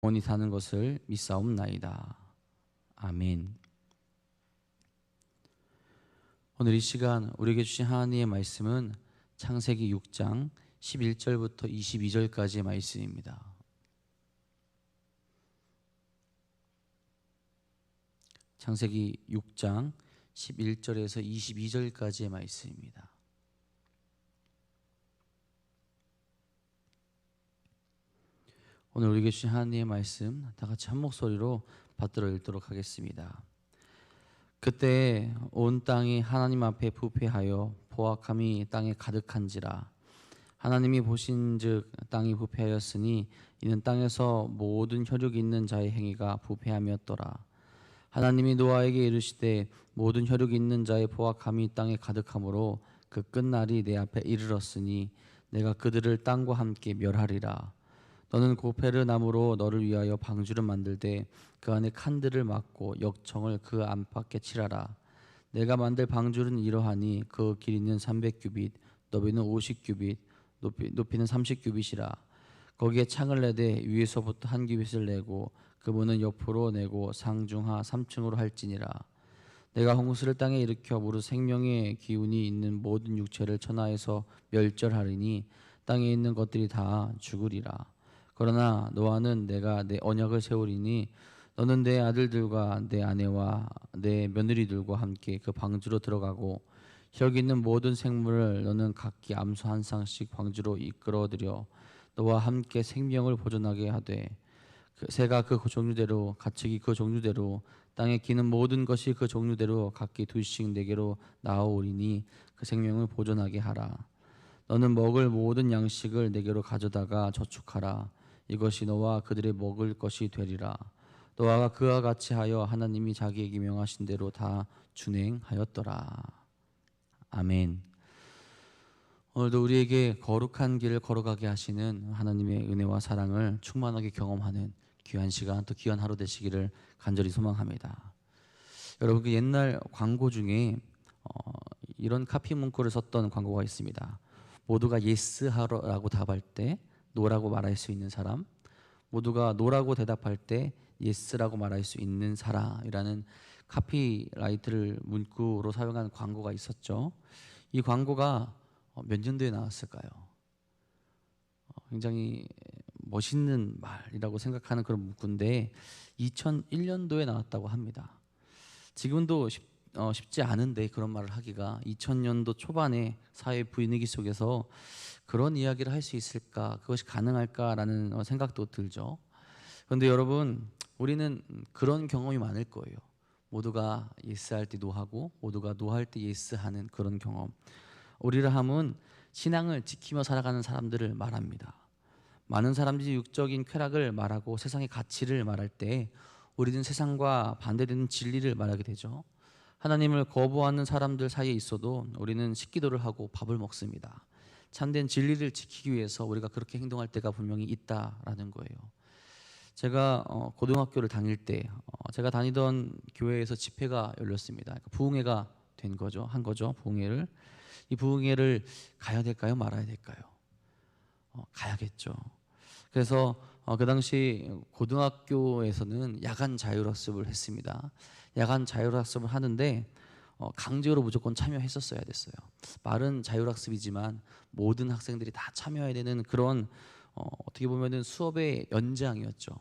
영원히 사는 것을 믿사옵나이다. 아멘. 오늘 이 시간 우리에게 주신 하나님의 말씀은 창세기 6장 11절부터 22절까지의 말씀입니다. 창세기 6장 11절에서 22절까지의 말씀입니다. 오늘 우리에게 주신 하나님의 말씀 다 같이 한 목소리로 받들어 읽도록 하겠습니다. 그때 온 땅이 하나님 앞에 부패하여 포악함이 땅에 가득한지라. 하나님이 보신즉 땅이 부패하였으니 이는 땅에서 모든 혈육 있는 자의 행위가 부패함이었더라. 하나님이 노아에게 이르시되 모든 혈육 있는 자의 포악함이 땅에 가득하므로 그 끝날이 내 앞에 이르렀으니 내가 그들을 땅과 함께 멸하리라. 너는 고페르 나무로 너를 위하여 방주를 만들되 그 안에 칸들을 막고 역청을 그 안팎에 칠하라. 내가 만들 방주는 이러하니 그 길이는 300규빗, 너비는 50규빗, 높이는 30규빗이라. 거기에 창을 내되 위에서부터 한 규빗을 내고 그 문은 옆으로 내고 상중하 3층으로 할지니라. 내가 홍수를 땅에 일으켜 무릇 생명의 기운이 있는 모든 육체를 천하에서 멸절하리니 땅에 있는 것들이 다 죽으리라. 그러나 노아는 내가 내 언약을 세우리니 너는 내 아들들과 내 아내와 내 며느리들과 함께 그 방주로 들어가고 혈기 있는 모든 생물을 너는 각기 암소 한 쌍씩 방주로 이끌어들여 너와 함께 생명을 보존하게 하되 새가 그 종류대로 가축이 그 종류대로 땅에 기는 모든 것이 그 종류대로 각기 둘씩 내게로 나아오리니 그 생명을 보존하게 하라. 너는 먹을 모든 양식을 내게로 가져다가 저축하라. 이것이 너와 그들의 먹을 것이 되리라. 노아가 그와 같이 하여 하나님이 자기에게 명하신 대로 다 준행하였더라. 아멘. 오늘도 우리에게 거룩한 길을 걸어가게 하시는 하나님의 은혜와 사랑을 충만하게 경험하는 귀한 시간, 또 귀한 하루 되시기를 간절히 소망합니다. 여러분, 그 옛날 광고 중에 이런 카피 문구를 썼던 광고가 있습니다. 모두가 예스 하라고 답할 때 노라고 말할 수 있는 사람, 모두가 노라고 대답할 때 예스라고 말할 수 있는 사람이라는 카피라이트를 문구로 사용한 광고가 있었죠. 이 광고가 몇 년도에 나왔을까요? 굉장히 멋있는 말이라고 생각하는 그런 문구인데 2001년도에 나왔다고 합니다. 지금도 쉽지 않은데 그런 말을 하기가 2000년도 초반의 사회 분위기 속에서 그런 이야기를 할 수 있을까, 그것이 가능할까라는 생각도 들죠. 그런데 여러분, 우리는 그런 경험이 많을 거예요. 모두가 예스 할 때 노하고 모두가 노 할 때 예스 하는 그런 경험. 우리를 함은 신앙을 지키며 살아가는 사람들을 말합니다. 많은 사람들이 육적인 쾌락을 말하고 세상의 가치를 말할 때 우리는 세상과 반대되는 진리를 말하게 되죠. 하나님을 거부하는 사람들 사이에 있어도 우리는 식기도를 하고 밥을 먹습니다. 참된 진리를 지키기 위해서 우리가 그렇게 행동할 때가 분명히 있다라는 거예요. 제가 고등학교를 다닐 때 제가 다니던 교회에서 집회가 열렸습니다. 그러니까 부흥회가 된 거죠. 한 거죠. 부흥회를. 이 부흥회를 가야 될까요? 말아야 될까요? 가야겠죠. 그래서 그 당시 고등학교에서는 야간 자율학습을 했습니다. 야간 자율학습을 하는데 강제로 무조건 참여했었어야 됐어요. 말은 자율학습이지만 모든 학생들이 다 참여해야 되는 그런 어떻게 보면은 수업의 연장이었죠.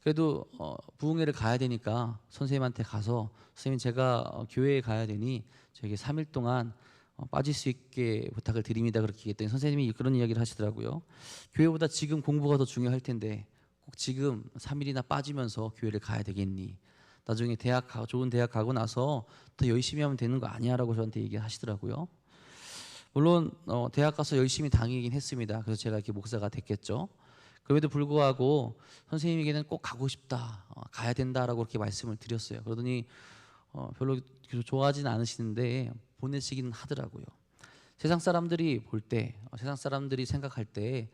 그래도 부흥회를 가야 되니까 선생님한테 가서 선생님 제가 교회에 가야 되니 저에게 3일 동안 빠질 수 있게 부탁을 드립니다. 그렇게 얘기했더니 선생님이 그런 이야기를 하시더라고요. 교회보다 지금 공부가 더 중요할 텐데 꼭 지금 3일이나 빠지면서 교회를 가야 되겠니? 나중에 좋은 대학 가고 나서 더 열심히 하면 되는 거 아니야라고 저한테 얘기하시더라고요. 물론 대학 가서 열심히 다니긴 했습니다. 그래서 제가 이렇게 목사가 됐겠죠. 그럼에도 불구하고 선생님에게는 꼭 가고 싶다, 가야 된다라고 그렇게 말씀을 드렸어요. 그러더니 별로 좋아하진 않으시는데 보내시기는 하더라고요. 세상 사람들이 볼 때, 세상 사람들이 생각할 때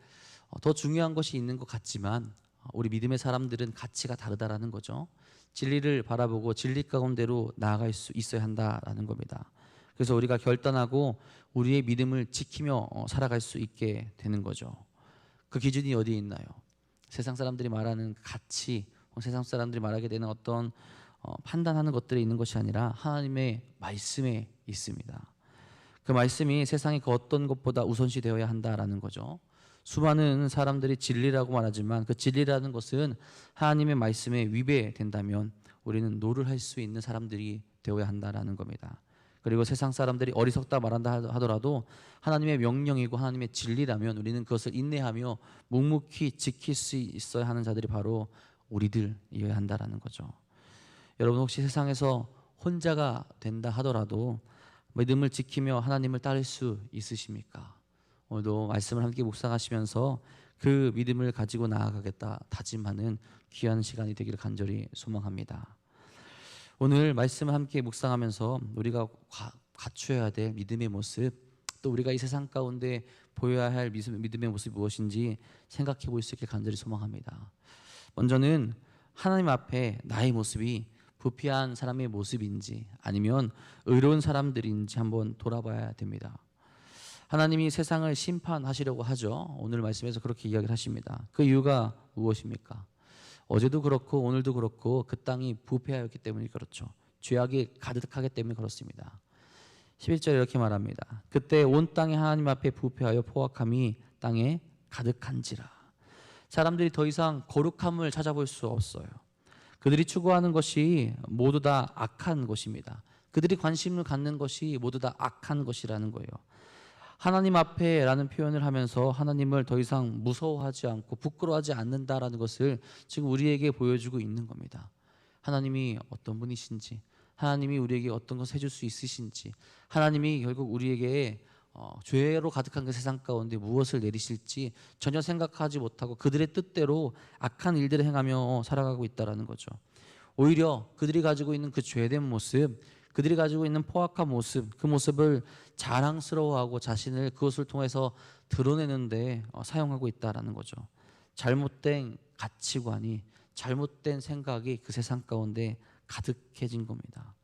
더 중요한 것이 있는 것 같지만 우리 믿음의 사람들은 가치가 다르다라는 거죠. 진리를 바라보고 진리 가운데로 나아갈 수 있어야 한다라는 겁니다. 그래서 우리가 결단하고 우리의 믿음을 지키며 살아갈 수 있게 되는 거죠. 그 기준이 어디에 있나요? 세상 사람들이 말하는 가치, 세상 사람들이 말하게 되는 어떤 판단하는 것들이 있는 것이 아니라 하나님의 말씀에 있습니다. 그 말씀이 세상의 그 어떤 것보다 우선시 되어야 한다라는 거죠. 수많은 사람들이 진리라고 말하지만 그 진리라는 것은 하나님의 말씀에 위배된다면 우리는 노를 할 수 있는 사람들이 되어야 한다라는 겁니다. 그리고 세상 사람들이 어리석다 말한다 하더라도 하나님의 명령이고 하나님의 진리라면 우리는 그것을 인내하며 묵묵히 지킬 수 있어야 하는 자들이 바로 우리들이어야 한다라는 거죠. 여러분 혹시 세상에서 혼자가 된다 하더라도 믿음을 지키며 하나님을 따를 수 있으십니까? 오늘도 말씀을 함께 묵상하시면서 그 믿음을 가지고 나아가겠다 다짐하는 귀한 시간이 되기를 간절히 소망합니다. 오늘 말씀을 함께 묵상하면서 우리가 갖춰야 될 믿음의 모습, 또 우리가 이 세상 가운데 보여야 할 믿음의 모습이 무엇인지 생각해 볼 수 있게 간절히 소망합니다. 먼저는 하나님 앞에 나의 모습이 부패한 사람의 모습인지 아니면 의로운 사람들인지 한번 돌아봐야 됩니다. 하나님이 세상을 심판하시려고 하죠. 오늘 말씀에서 그렇게 이야기를 하십니다. 그 이유가 무엇입니까? 어제도 그렇고 오늘도 그렇고 그 땅이 부패하였기 때문에 그렇죠. 죄악이 가득하기 때문에 그렇습니다. 11절에 이렇게 말합니다. 그때 온 땅이 하나님 앞에 부패하여 포악함이 땅에 가득한지라. 사람들이 더 이상 거룩함을 찾아볼 수 없어요. 그들이 추구하는 것이 모두 다 악한 것입니다. 그들이 관심을 갖는 것이 모두 다 악한 것이라는 거예요. 하나님 앞에 라는 표현을 하면서 하나님을 더 이상 무서워하지 않고 부끄러워하지 않는다라는 것을 지금 우리에게 보여주고 있는 겁니다. 하나님이 어떤 분이신지, 하나님이 우리에게 어떤 것을 해줄 수 있으신지, 하나님이 결국 우리에게 죄로 가득한 그 세상 가운데 무엇을 내리실지 전혀 생각하지 못하고 그들의 뜻대로 악한 일들을 행하며 살아가고 있다는 거죠. 오히려 그들이 가지고 있는 그 죄된 모습, 그들이 가지고 있는 포악한 모습, 그 모습을 자랑스러워하고 자신을 그것을 통해서 드러내는데 사용하고 있다는 거죠. 잘못된 가치관이, 잘못된 생각이 그 세상 가운데 가득해진 겁니다.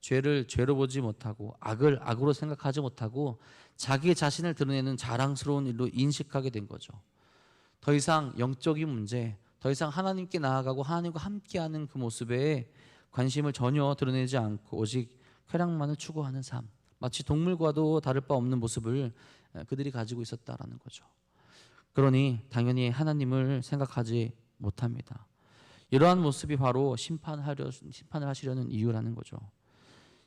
죄를 죄로 보지 못하고 악을 악으로 생각하지 못하고 자기 자신을 드러내는 자랑스러운 일로 인식하게 된 거죠. 더 이상 영적인 문제, 더 이상 하나님께 나아가고 하나님과 함께하는 그 모습에 관심을 전혀 드러내지 않고 오직 쾌락만을 추구하는 삶, 마치 동물과도 다를 바 없는 모습을 그들이 가지고 있었다라는 거죠. 그러니 당연히 하나님을 생각하지 못합니다. 이러한 모습이 바로 심판을 하시려는 이유라는 거죠.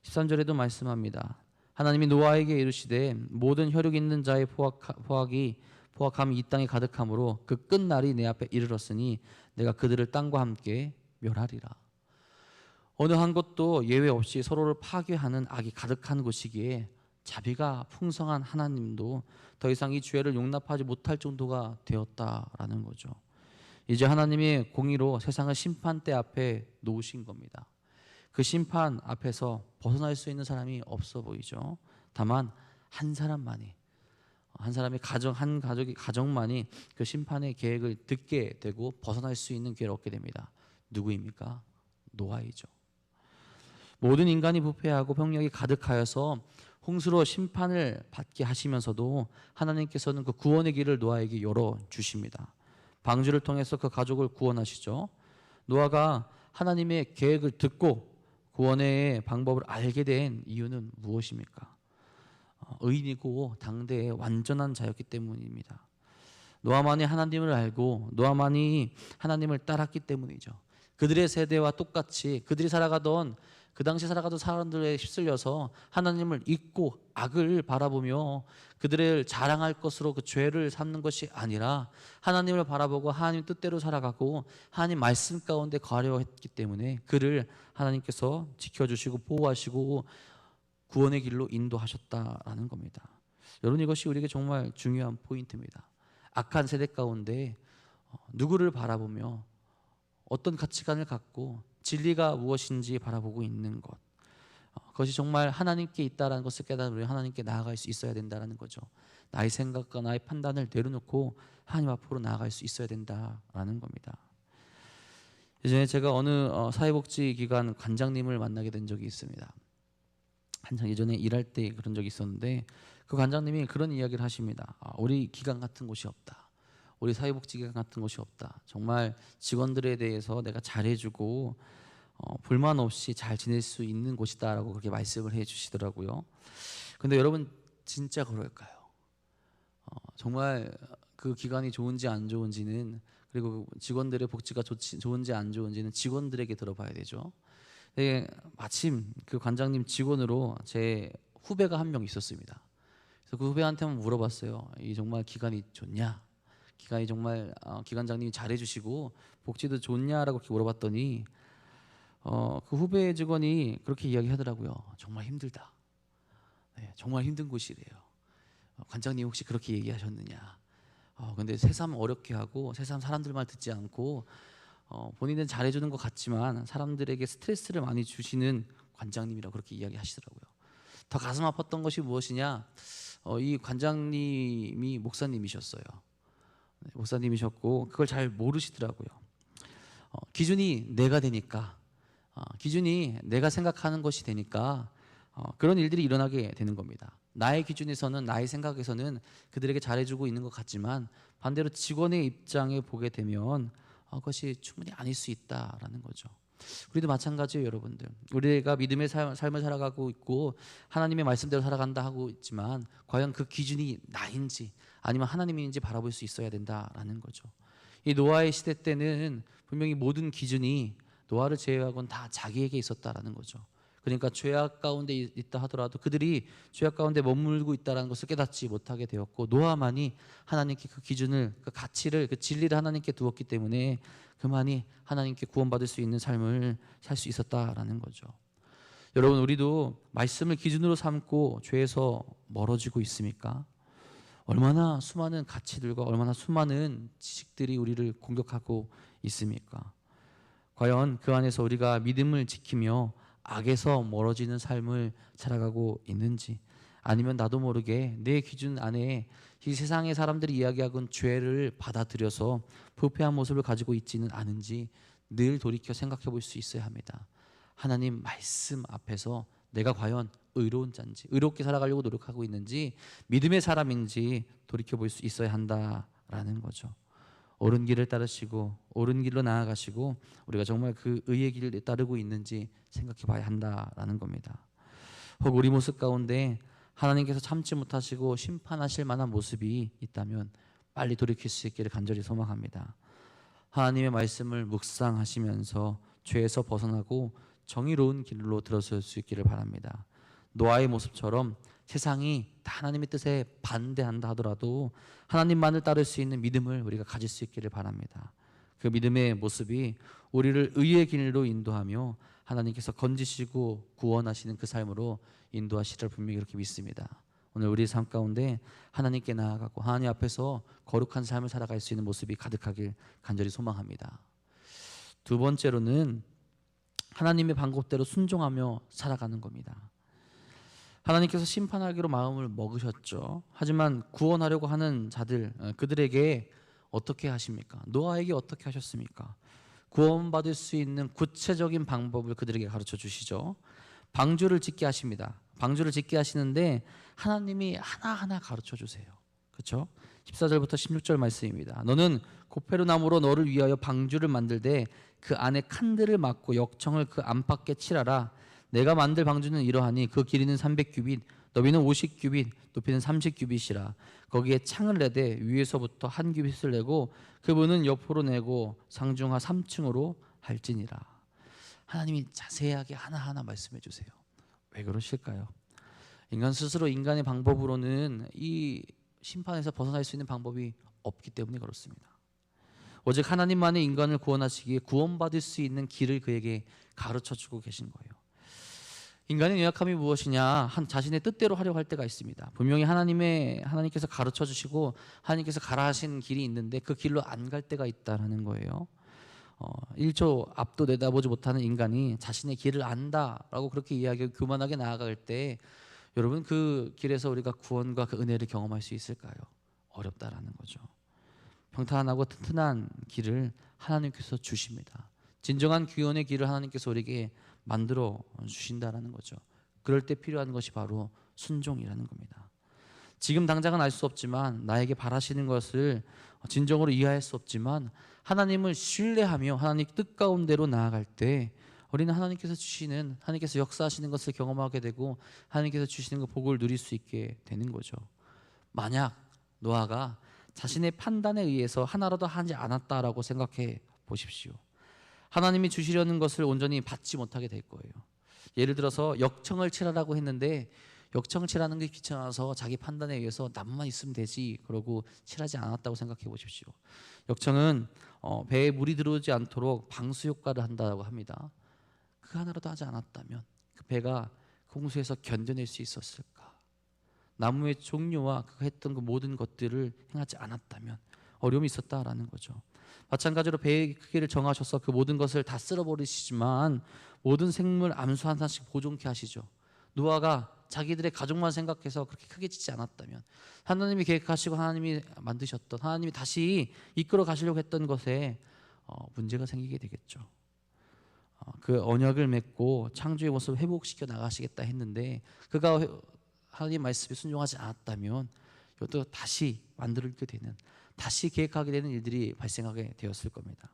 13절에도 말씀합니다. 하나님이 노아에게 이르시되 모든 혈육 있는 자의 포악함이 이 땅에 가득함으로 그 끝날이 내 앞에 이르렀으니 내가 그들을 땅과 함께 멸하리라. 어느 한 곳도 예외 없이 서로를 파괴하는 악이 가득한 곳이기에 자비가 풍성한 하나님도 더 이상 이 죄를 용납하지 못할 정도가 되었다라는 거죠. 이제 하나님의 공의로 세상을 심판대 앞에 놓으신 겁니다. 그 심판 앞에서 벗어날 수 있는 사람이 없어 보이죠. 다만 한 사람만이, 한 사람의 가정만이 그 심판의 계획을 듣게 되고 벗어날 수 있는 기회를 얻게 됩니다. 누구입니까? 노아이죠. 모든 인간이 부패하고 병력이 가득하여서 홍수로 심판을 받게 하시면서도 하나님께서는 그 구원의 길을 노아에게 열어 주십니다. 방주를 통해서 그 가족을 구원하시죠. 노아가 하나님의 계획을 듣고 구원의 방법을 알게 된 이유는 무엇입니까? 의인이고 당대의 완전한 자였기 때문입니다. 노아만이 하나님을 알고 노아만이 하나님을 따랐기 때문이죠. 그들의 세대와 똑같이 그들이 살아가던 그 당시 살아가던 사람들에 휩쓸려서 하나님을 잊고 악을 바라보며 그들을 자랑할 것으로 그 죄를 삼는 것이 아니라 하나님을 바라보고 하나님 뜻대로 살아가고 하나님 말씀 가운데 거하려 했기 때문에 그를 하나님께서 지켜주시고 보호하시고 구원의 길로 인도하셨다라는 겁니다. 여러분, 이것이 우리에게 정말 중요한 포인트입니다. 악한 세대 가운데 누구를 바라보며 어떤 가치관을 갖고 진리가 무엇인지 바라보고 있는 것, 그것이 정말 하나님께 있다라는 것을 깨달으면 우리 하나님께 나아갈 수 있어야 된다는 거죠. 나의 생각과 나의 판단을 내려놓고 하나님 앞으로 나아갈 수 있어야 된다라는 겁니다. 예전에 제가 어느 사회복지기관 관장님을 만나게 된 적이 있습니다. 한창 예전에 일할 때 그런 적이 있었는데 그 관장님이 그런 이야기를 하십니다. 우리 기관 같은 곳이 없다. 우리 사회복지기관 같은 곳이 없다. 정말 직원들에 대해서 내가 잘해주고 불만 없이 잘 지낼 수 있는 곳이다라고 그렇게 말씀을 해주시더라고요. 근데 여러분 진짜 그럴까요? 정말 그 기관이 좋은지 안 좋은지는, 그리고 직원들의 복지가 좋은지 안 좋은지는 직원들에게 들어봐야 되죠. 네, 마침 그 관장님 직원으로 제 후배가 한 명 있었습니다. 그래서 그 후배한테 한번 물어봤어요. 이 정말 기관이 좋냐? 기관이 정말 기관장님이 잘해주시고 복지도 좋냐라고 이렇게 물어봤더니 그 후배 직원이 그렇게 이야기하더라고요. 정말 힘들다. 네, 정말 힘든 곳이래요. 관장님 혹시 그렇게 얘기하셨느냐? 근데 새삼 어렵게 하고 새삼 사람들 말 듣지 않고 본인은 잘해주는 것 같지만 사람들에게 스트레스를 많이 주시는 관장님이라고 그렇게 이야기하시더라고요. 더 가슴 아팠던 것이 무엇이냐? 이 관장님이 목사님이셨어요. 네, 목사님이셨고 그걸 잘 모르시더라고요. 기준이 내가 되니까, 기준이 내가 생각하는 것이 되니까 그런 일들이 일어나게 되는 겁니다. 나의 기준에서는, 나의 생각에서는 그들에게 잘해주고 있는 것 같지만 반대로 직원의 입장에 보게 되면 그것이 충분히 아닐 수 있다라는 거죠. 우리도 마찬가지예요, 여러분들. 우리가 믿음의 삶을 살아가고 있고 하나님의 말씀대로 살아간다 하고 있지만 과연 그 기준이 나인지 아니면 하나님인지 바라볼 수 있어야 된다라는 거죠. 이 노아의 시대 때는 분명히 모든 기준이 노아를 제외하고는 다 자기에게 있었다라는 거죠. 그러니까 죄악 가운데 있다 하더라도 그들이 죄악 가운데 머물고 있다는 것을 깨닫지 못하게 되었고, 노아만이 하나님께 그 기준을, 그 가치를, 그 진리를 하나님께 두었기 때문에 그만이 하나님께 구원받을 수 있는 삶을 살 수 있었다라는 거죠. 여러분, 우리도 말씀을 기준으로 삼고 죄에서 멀어지고 있습니까? 얼마나 수많은 가치들과 얼마나 수많은 지식들이 우리를 공격하고 있습니까? 과연 그 안에서 우리가 믿음을 지키며 악에서 멀어지는 삶을 살아가고 있는지, 아니면 나도 모르게 내 기준 안에 이 세상의 사람들이 이야기하는 죄를 받아들여서 부패한 모습을 가지고 있지는 않은지 늘 돌이켜 생각해 볼 수 있어야 합니다. 하나님 말씀 앞에서 내가 과연 의로운 자인지, 의롭게 살아가려고 노력하고 있는지, 믿음의 사람인지 돌이켜 볼 수 있어야 한다라는 거죠. 옳은 길을 따르시고 옳은 길로 나아가시고 우리가 정말 그 의의 길을 따르고 있는지 생각해 봐야 한다라는 겁니다. 혹 우리 모습 가운데 하나님께서 참지 못하시고 심판하실 만한 모습이 있다면 빨리 돌이킬 수 있기를 간절히 소망합니다. 하나님의 말씀을 묵상하시면서 죄에서 벗어나고 정의로운 길로 들어설 수 있기를 바랍니다. 노아의 모습처럼 세상이 다 하나님의 뜻에 반대한다 하더라도 하나님만을 따를 수 있는 믿음을 우리가 가질 수 있기를 바랍니다. 그 믿음의 모습이 우리를 의의 길로 인도하며 하나님께서 건지시고 구원하시는 그 삶으로 인도하시리라 분명히 그렇게 믿습니다. 오늘 우리 삶 가운데 하나님께 나아가고 하나님 앞에서 거룩한 삶을 살아갈 수 있는 모습이 가득하길 간절히 소망합니다. 두 번째로는 하나님의 방법대로 순종하며 살아가는 겁니다. 하나님께서 심판하기로 마음을 먹으셨죠. 하지만 구원하려고 하는 자들, 그들에게 어떻게 하십니까? 노아에게 어떻게 하셨습니까? 구원받을 수 있는 구체적인 방법을 그들에게 가르쳐 주시죠. 방주를 짓게 하십니다. 방주를 짓게 하시는데 하나님이 하나하나 가르쳐 주세요. 그렇죠? 14절부터 16절 말씀입니다. 너는 고페르나무로 너를 위하여 방주를 만들되 그 안에 칸들을 막고 역청을 그 안팎에 칠하라. 내가 만들 방주는 이러하니 그 길이는 300규빗, 너비는 50규빗, 높이는 30규빗이라. 거기에 창을 내되 위에서부터 한 규빗을 내고 그 문은 옆으로 내고 상중하 3층으로 할지니라. 하나님이 자세하게 하나하나 말씀해 주세요. 왜 그러실까요? 인간 스스로 인간의 방법으로는 이 심판에서 벗어날 수 있는 방법이 없기 때문에 그렇습니다. 오직 하나님만이 인간을 구원하시기에 구원받을 수 있는 길을 그에게 가르쳐주고 계신 거예요. 인간의 연약함이 무엇이냐? 자신의 뜻대로 하려고 할 때가 있습니다. 분명히 하나님께서 가르쳐 주시고 하나님께서 가라 하신 길이 있는데 그 길로 안 갈 때가 있다라는 거예요. 1초 앞도 내다보지 못하는 인간이 자신의 길을 안다라고 그렇게 이야기하고 교만하게 나아갈 때 여러분 그 길에서 우리가 구원과 그 은혜를 경험할 수 있을까요? 어렵다라는 거죠. 평탄하고 튼튼한 길을 하나님께서 주십니다. 진정한 구원의 길을 하나님께서 우리에게 만들어 주신다라는 거죠. 그럴 때 필요한 것이 바로 순종이라는 겁니다. 지금 당장은 알 수 없지만 나에게 바라시는 것을 진정으로 이해할 수 없지만 하나님을 신뢰하며 하나님 뜻 가운데로 나아갈 때 우리는 하나님께서 역사하시는 것을 경험하게 되고 하나님께서 주시는 그 복을 누릴 수 있게 되는 거죠. 만약 노아가 자신의 판단에 의해서 하나라도 하지 않았다라고 생각해 보십시오. 하나님이 주시려는 것을 온전히 받지 못하게 될 거예요. 예를 들어서 역청을 치라라고 했는데 역청을 칠하는 게 귀찮아서 자기 판단에 의해서 나무만 있으면 되지 그러고 칠하지 않았다고 생각해 보십시오. 역청은 배에 물이 들어오지 않도록 방수 효과를 한다고 합니다. 그 하나라도 하지 않았다면 그 배가 그 홍수에서 견뎌낼 수 있었을까? 나무의 종류와 그 했던 그 모든 것들을 행하지 않았다면 어려움이 있었다라는 거죠. 마찬가지로 배의 크기를 정하셔서 그 모든 것을 다 쓸어버리시지만 모든 생물 암수 하나씩 보존케 하시죠. 노아가 자기들의 가족만 생각해서 그렇게 크게 짓지 않았다면 하나님이 계획하시고 하나님이 만드셨던 하나님이 다시 이끌어 가시려고 했던 것에 문제가 생기게 되겠죠. 그 언약을 맺고 창조의 모습을 회복시켜 나가시겠다 했는데 그가 하나님 말씀에 순종하지 않았다면 이것도 다시 만들게 되는 다시 계획하게 되는 일들이 발생하게 되었을 겁니다.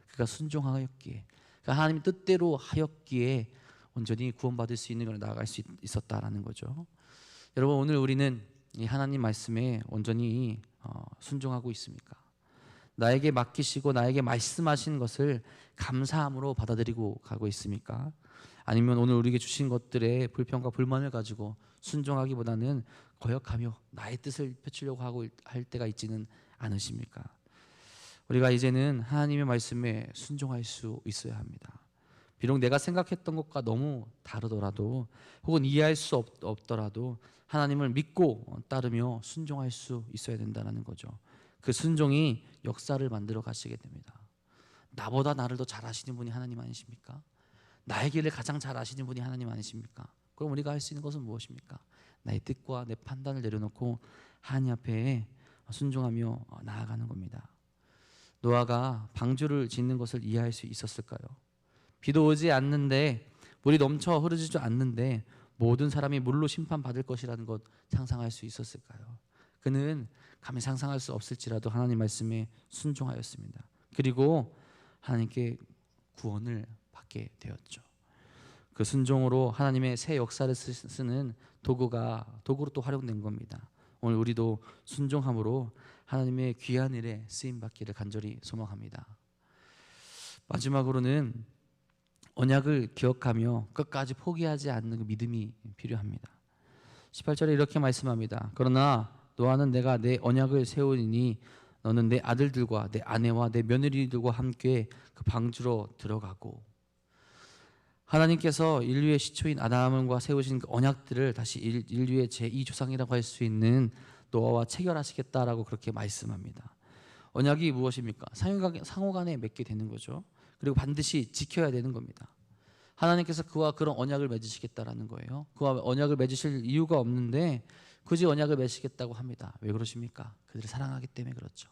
그가 순종하였기에 그가 하나님의 뜻대로 하였기에 온전히 구원받을 수 있는 걸 나아갈 수 있었다라는 거죠. 여러분 오늘 우리는 이 하나님 말씀에 온전히 순종하고 있습니까? 나에게 맡기시고 나에게 말씀하신 것을 감사함으로 받아들이고 가고 있습니까? 아니면 오늘 우리에게 주신 것들의 불평과 불만을 가지고 순종하기보다는 거역하며 나의 뜻을 펼치려고 하고 할 때가 있지는 않으십니까? 우리가 이제는 하나님의 말씀에 순종할 수 있어야 합니다. 비록 내가 생각했던 것과 너무 다르더라도 혹은 이해할 수 없더라도 하나님을 믿고 따르며 순종할 수 있어야 된다는 거죠. 그 순종이 역사를 만들어 가시게 됩니다. 나보다 나를 더 잘 아시는 분이 하나님 아니십니까? 나의 길을 가장 잘 아시는 분이 하나님 아니십니까? 그럼 우리가 할 수 있는 것은 무엇입니까? 나의 뜻과 내 판단을 내려놓고 하나님 앞에 순종하며 나아가는 겁니다. 노아가 방주를 짓는 것을 이해할 수 있었을까요? 비도 오지 않는데 물이 넘쳐 흐르지도 않는데 모든 사람이 물로 심판받을 것이라는 것 상상할 수 있었을까요? 그는 감히 상상할 수 없을지라도 하나님 말씀에 순종하였습니다. 그리고 하나님께 구원을 받게 되었죠. 그 순종으로 하나님의 새 역사를 쓰는 도구로 또 활용된 겁니다. 오늘 우리도 순종함으로 하나님의 귀한 일에 쓰임 받기를 간절히 소망합니다. 마지막으로는 언약을 기억하며 끝까지 포기하지 않는 믿음이 필요합니다. 18절에 이렇게 말씀합니다. 그러나 노아는 내가 내 언약을 세우니 너는 내 아들들과 내 아내와 내 며느리들과 함께 그 방주로 들어가고. 하나님께서 인류의 시초인 아담과 세우신 그 언약들을 다시 인류의 제2조상이라고 할 수 있는 노아와 체결하시겠다라고 그렇게 말씀합니다. 언약이 무엇입니까? 상호간에 맺게 되는 거죠. 그리고 반드시 지켜야 되는 겁니다. 하나님께서 그와 그런 언약을 맺으시겠다라는 거예요. 그와 언약을 맺으실 이유가 없는데 굳이 언약을 맺으시겠다고 합니다. 왜 그러십니까? 그들을 사랑하기 때문에 그렇죠.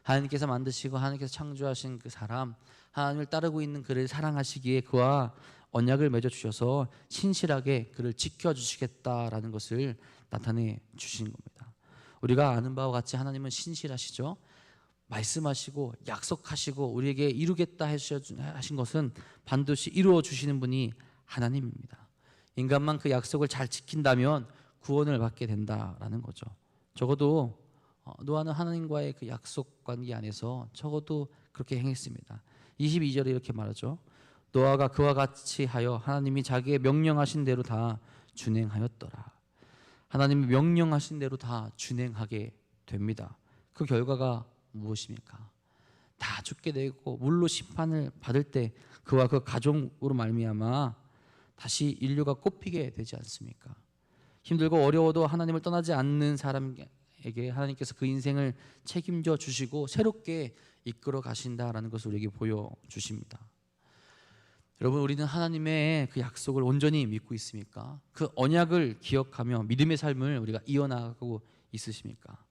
하나님께서 만드시고 하나님께서 창조하신 그 사람, 하나님을 따르고 있는 그를 사랑하시기에 그와 언약을 맺어주셔서 신실하게 그를 지켜주시겠다라는 것을 나타내 주신 겁니다. 우리가 아는 바와 같이 하나님은 신실하시죠. 말씀하시고 약속하시고 우리에게 이루겠다 하신 것은 반드시 이루어 주시는 분이 하나님입니다. 인간만 그 약속을 잘 지킨다면 구원을 받게 된다라는 거죠. 적어도 노아는 하나님과의 그 약속 관계 안에서 적어도 그렇게 행했습니다. 22절에 이렇게 말하죠. 노아가 그와 같이 하여 하나님이 자기의 명령하신 대로 다 준행하였더라. 하나님이 명령하신 대로 다 준행하게 됩니다. 그 결과가 무엇입니까? 다 죽게 되고 물로 심판을 받을 때 그와 그 가족으로 말미암아 다시 인류가 꼽히게 되지 않습니까? 힘들고 어려워도 하나님을 떠나지 않는 사람에게 하나님께서 그 인생을 책임져 주시고 새롭게 이끌어 가신다라는 것을 우리에게 보여주십니다. 여러분, 우리는 하나님의 그 약속을 온전히 믿고 있습니까? 그 언약을 기억하며 믿음의 삶을 우리가 이어나가고 있으십니까?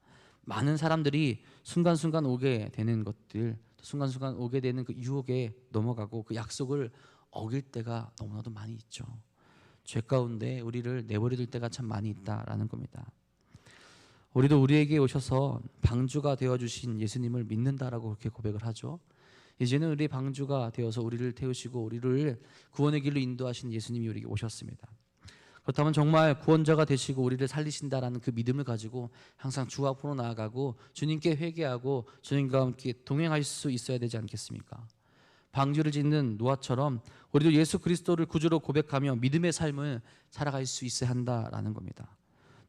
많은 사람들이 순간순간 오게 되는 것들, 순간순간 오게 되는 그 유혹에 넘어가고 그 약속을 어길 때가 너무나도 많이 있죠. 죄 가운데 우리를 내버려 둘 때가 참 많이 있다라는 겁니다. 우리도 우리에게 오셔서 방주가 되어주신 예수님을 믿는다라고 그렇게 고백을 하죠. 이제는 우리 방주가 되어서 우리를 태우시고 우리를 구원의 길로 인도하신 예수님이 우리에게 오셨습니다. 그렇다면 정말 구원자가 되시고 우리를 살리신다라는 그 믿음을 가지고 항상 주 앞으로 나아가고 주님께 회개하고 주님과 함께 동행할 수 있어야 되지 않겠습니까? 방주를 짓는 노아처럼 우리도 예수 그리스도를 구주로 고백하며 믿음의 삶을 살아갈 수 있어야 한다라는 겁니다.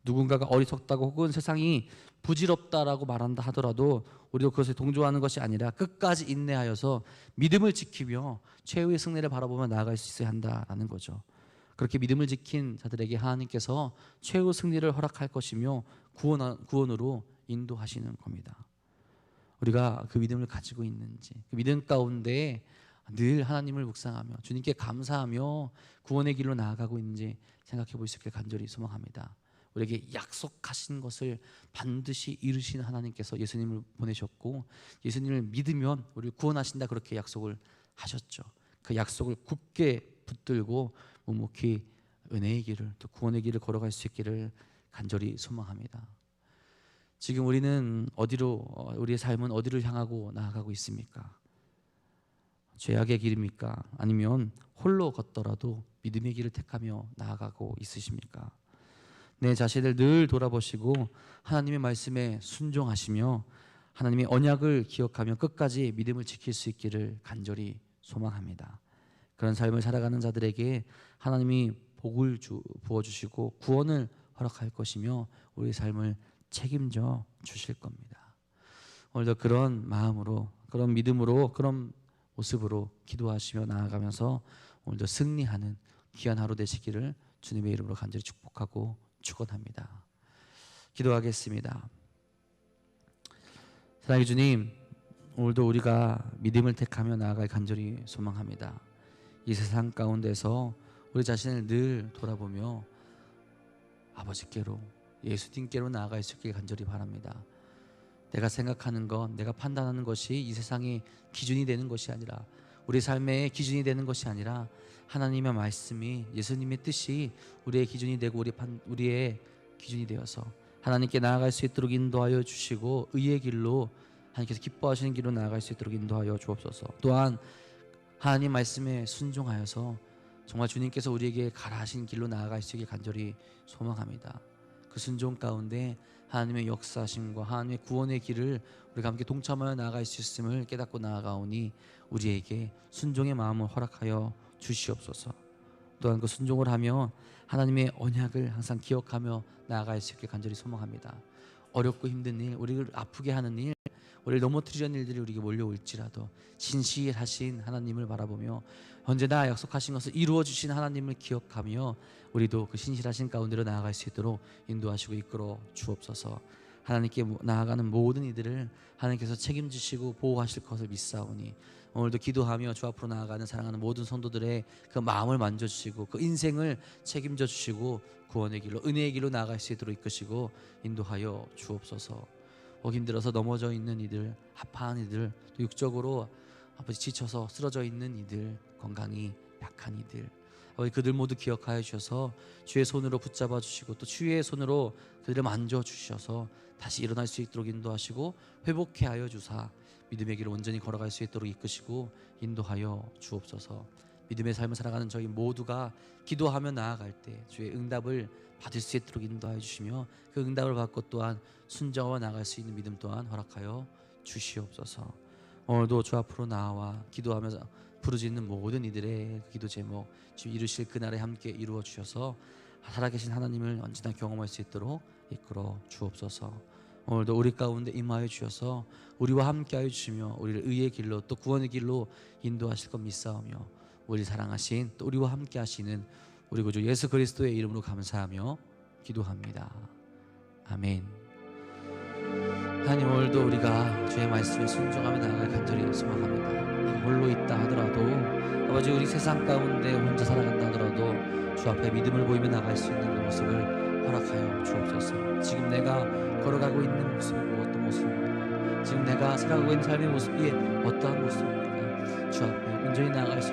누군가가 어리석다고 혹은 세상이 부질없다라고 말한다 하더라도 우리도 그것에 동조하는 것이 아니라 끝까지 인내하여서 믿음을 지키며 최후의 승리를 바라보며 나아갈 수 있어야 한다라는 거죠. 그렇게 믿음을 지킨 자들에게 하나님께서 최후 승리를 허락할 것이며 구원으로 인도하시는 겁니다. 우리가 그 믿음을 가지고 있는지, 그 믿음 가운데 늘 하나님을 묵상하며 주님께 감사하며 구원의 길로 나아가고 있는지 생각해 볼 수 있길 간절히 소망합니다. 우리에게 약속하신 것을 반드시 이루시는 하나님께서 예수님을 보내셨고 예수님을 믿으면 우리를 구원하신다 그렇게 약속을 하셨죠. 그 약속을 굳게 붙들고 묵묵히 은혜의 길을 또 구원의 길을 걸어갈 수 있기를 간절히 소망합니다. 지금 우리는 우리의 삶은 어디를 향하고 나아가고 있습니까? 죄악의 길입니까? 아니면 홀로 걷더라도 믿음의 길을 택하며 나아가고 있으십니까? 내 자신을 늘 돌아보시고 하나님의 말씀에 순종하시며 하나님의 언약을 기억하며 끝까지 믿음을 지킬 수 있기를 간절히 소망합니다. 그런 삶을 살아가는 자들에게 하나님이 복을 부어주시고 구원을 허락할 것이며 우리의 삶을 책임져 주실 겁니다. 오늘도 그런 마음으로, 그런 믿음으로, 그런 모습으로 기도하시며 나아가면서 오늘도 승리하는 귀한 하루 되시기를 주님의 이름으로 간절히 축복하고 축원합니다. 기도하겠습니다. 사랑의 주님, 오늘도 우리가 믿음을 택하며 나아갈 간절히 소망합니다. 이 세상 가운데서 우리 자신을 늘 돌아보며 아버지께로 예수님께로 나아갈 수 있길 간절히 바랍니다. 내가 생각하는 것, 내가 판단하는 것이 이 세상의 기준이 되는 것이 아니라 우리 삶의 기준이 되는 것이 아니라 하나님의 말씀이 예수님의 뜻이 우리의 기준이 되고 우리의 기준이 되어서 하나님께 나아갈 수 있도록 인도하여 주시고 의의 길로 하나님께서 기뻐하시는 길로 나아갈 수 있도록 인도하여 주옵소서. 또한 하나님 말씀에 순종하여서 정말 주님께서 우리에게 가라 하신 길로 나아갈 수 있게 간절히 소망합니다. 그 순종 가운데 하나님의 역사하심과 하나님의 구원의 길을 우리가 함께 동참하여 나아갈 수 있음을 깨닫고 나아가오니 우리에게 순종의 마음을 허락하여 주시옵소서. 또한 그 순종을 하며 하나님의 언약을 항상 기억하며 나아갈 수 있게 간절히 소망합니다. 어렵고 힘든 일, 우리를 아프게 하는 일, 우리를 넘어뜨리려는 일들이 우리에게 몰려올지라도 신실하신 하나님을 바라보며 언제나 약속하신 것을 이루어 주신 하나님을 기억하며 우리도 그 신실하신 가운데로 나아갈 수 있도록 인도하시고 이끌어 주옵소서. 하나님께 나아가는 모든 이들을 하나님께서 책임지시고 보호하실 것을 믿사오니 오늘도 기도하며 주 앞으로 나아가는 사랑하는 모든 성도들의 그 마음을 만져주시고 그 인생을 책임져 주시고 구원의 길로 은혜의 길로 나아갈 수 있도록 이끄시고 인도하여 주옵소서. 힘들어서 넘어져 있는 이들, 아파한 이들, 또 육적으로 아버지 지쳐서 쓰러져 있는 이들, 건강이 약한 이들, 아버지 그들 모두 기억하여 주셔서 주의 손으로 붙잡아 주시고 또 주의 손으로 그들을 만져 주셔서 다시 일어날 수 있도록 인도하시고 회복케 하여 주사 믿음의 길을 온전히 걸어갈 수 있도록 이끄시고 인도하여 주옵소서. 믿음의 삶을 살아가는 저희 모두가 기도하며 나아갈 때 주의 응답을 받을 수 있도록 인도하여 주시며 그 응답을 받고 또한 순종하며 나아갈 수 있는 믿음 또한 허락하여 주시옵소서. 오늘도 주 앞으로 나와 기도하면서 부르짖는 모든 이들의 기도 제목 지금 이루실 그날에 함께 이루어 주셔서 살아계신 하나님을 언제나 경험할 수 있도록 이끌어 주옵소서. 오늘도 우리 가운데 임하여 주셔서 우리와 함께하여 주시며 우리를 의의 길로 또 구원의 길로 인도하실 것 믿사오며 우리 사랑하신 또 우리와 함께하시는 우리 구주 예수 그리스도의 이름으로 감사하며 기도합니다. 아멘. 하나님, 오늘도 우리가 주의 말씀에 순종하며 나아갈 간절히 소망합니다. 홀로 있다 하더라도 아버지 우리 세상 가운데 혼자 살아간다 하더라도 주 앞에 믿음을 보이며 나갈 수 있는 그 모습을 허락하여 주옵소서. 지금 내가 걸어가고 있는 모습이 어떤 모습입니까? 지금 내가 살아가고 있는 삶의 모습이 어떠한 모습입니까? 주 앞에 온전히 나아갈 수